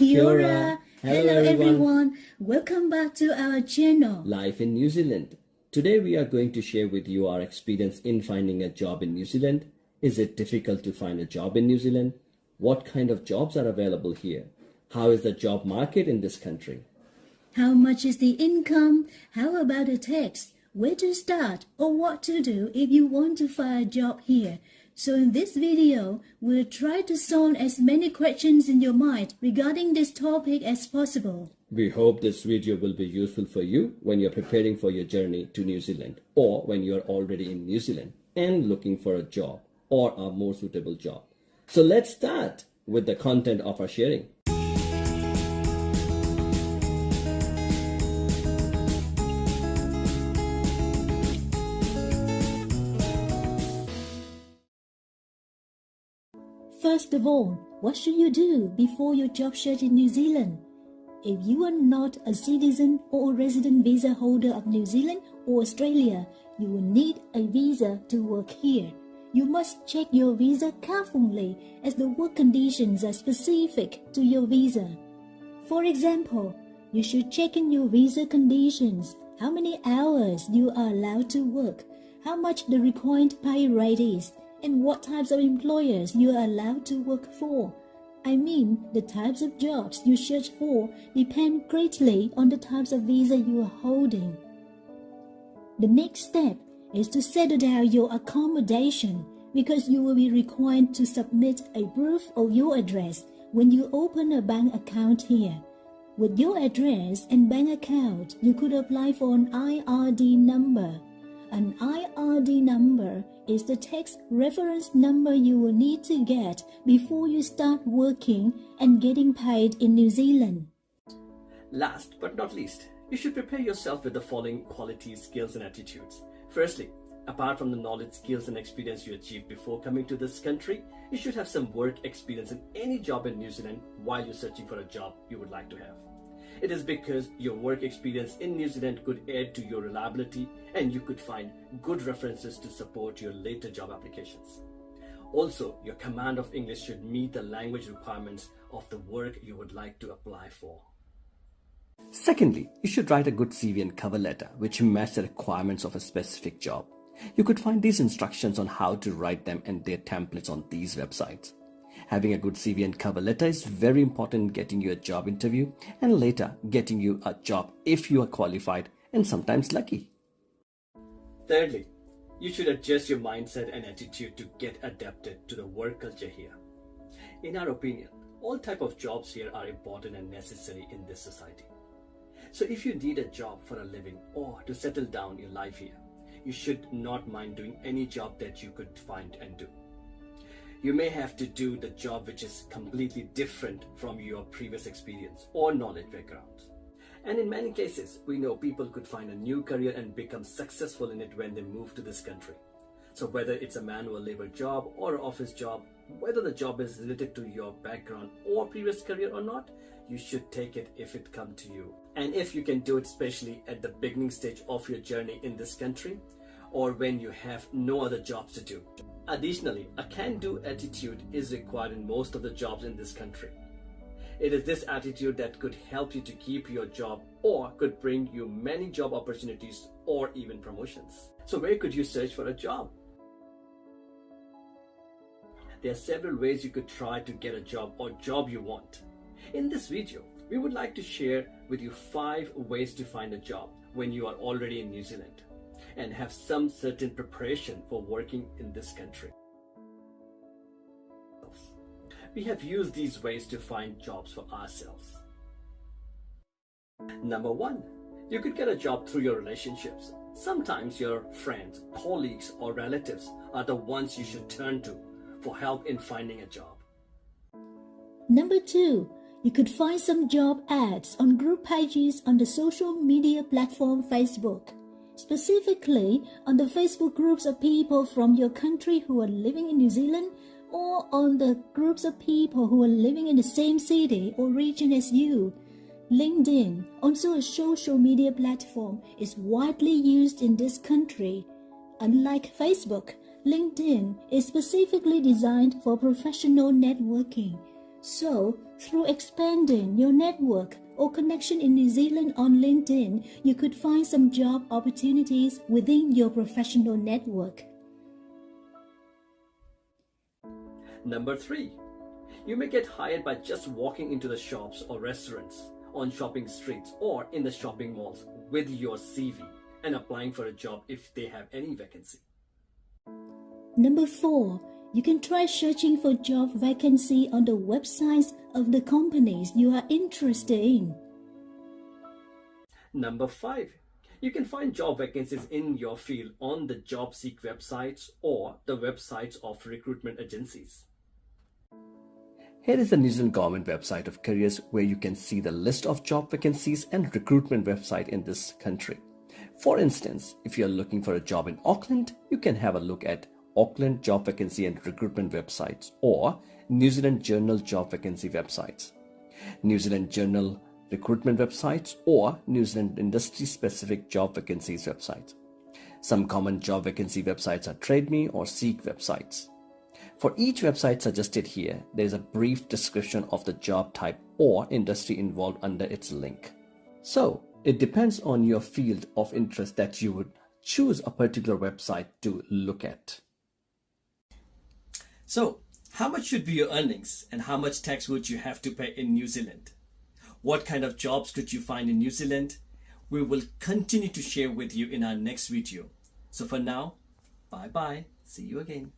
Kia ora. Hello everyone. Welcome back to our channel. Life in New Zealand. Today we are going to share with you our experience in finding a job in New Zealand. Is it difficult to find a job in New Zealand? What kind of jobs are available here? How is the job market in this country? How much is the income? How about the tax? Where to start or what to do if you want to find a job here? So in this video, we'll try to solve as many questions in your mind regarding this topic as possible. We hope this video will be useful for you when you're preparing for your journey to New Zealand, or when you're already in New Zealand and looking for a job or a more suitable job. So let's start with the content of our sharing. First of all, what should you do before your job search in New Zealand? If you are not a citizen or a resident visa holder of New Zealand or Australia, you will need a visa to work here. You must check your visa carefully as the work conditions are specific to your visa. For example, you should check in your visa conditions how many hours you are allowed to work, how much the required pay rate is, and what types of employers you are allowed to work for. I mean, the types of jobs you search for depend greatly on the types of visa you are holding. The next step is to settle down your accommodation, because you will be required to submit a proof of your address when you open a bank account here. With your address and bank account, you could apply for an IRD number. An IRD number is the tax reference number you will need to get before you start working and getting paid in New Zealand. Last but not least, you should prepare yourself with the following qualities, skills and attitudes. Firstly, apart from the knowledge, skills and experience you achieved before coming to this country, you should have some work experience in any job in New Zealand while you're searching for a job you would like to have. It is because your work experience in New Zealand could add to your reliability, and you could find good references to support your later job applications. Also, your command of English should meet the language requirements of the work you would like to apply for. Secondly, you should write a good CV and cover letter which match the requirements of a specific job. You could find these instructions on how to write them and their templates on these websites. Having a good CV and cover letter is very important in getting you a job interview and later getting you a job if you are qualified and sometimes lucky. Thirdly, you should adjust your mindset and attitude to get adapted to the work culture here. In our opinion, all types of jobs here are important and necessary in this society. So if you need a job for a living or to settle down your life here, you should not mind doing any job that you could find and do. You may have to do the job which is completely different from your previous experience or knowledge background. And in many cases, we know people could find a new career and become successful in it when they move to this country. So whether it's a manual labor job or an office job, whether the job is related to your background or previous career or not, you should take it if it comes to you. And if you can do it, especially at the beginning stage of your journey in this country, or when you have no other jobs to do. Additionally, a can-do attitude is required in most of the jobs in this country. It is this attitude that could help you to keep your job or could bring you many job opportunities or even promotions. So where could you search for a job? There are several ways you could try to get a job or job you want. In this video, we would like to share with you 5 ways to find a job when you are already in New Zealand and have some certain preparation for working in this country. We have used these ways to find jobs for ourselves. Number 1, you could get a job through your relationships. Sometimes your friends, colleagues, or relatives are the ones you should turn to for help in finding a job. Number 2, you could find some job ads on group pages on the social media platform Facebook. Specifically on the Facebook groups of people from your country who are living in New Zealand, or on the groups of people who are living in the same city or region as you. LinkedIn, also a social media platform, is widely used in this country. Unlike Facebook, LinkedIn is specifically designed for professional networking. So, Through expanding your network or connection in New Zealand on LinkedIn, you could find some job opportunities within your professional network. Number 3. You may get hired by just walking into the shops or restaurants, on shopping streets, or in the shopping malls with your CV and applying for a job if they have any vacancy. Number 4. You can try searching for job vacancy on the websites of the companies you are interested in. Number 5. You can find job vacancies in your field on the JobSeek websites or the websites of recruitment agencies. Here is the New Zealand government website of careers where you can see the list of job vacancies and recruitment website in this country. For instance, if you are looking for a job in Auckland, you can have a look at Auckland job vacancy and recruitment websites or New Zealand Journal job vacancy websites, New Zealand Journal recruitment websites or New Zealand industry specific job vacancies websites. Some common job vacancy websites are TradeMe or Seek websites. For each website suggested here, there is a brief description of the job type or industry involved under its link. So, it depends on your field of interest that you would choose a particular website to look at. So, how much should be your earnings and how much tax would you have to pay in New Zealand? What kind of jobs could you find in New Zealand? We will continue to share with you in our next video. So for now, bye bye. See you again.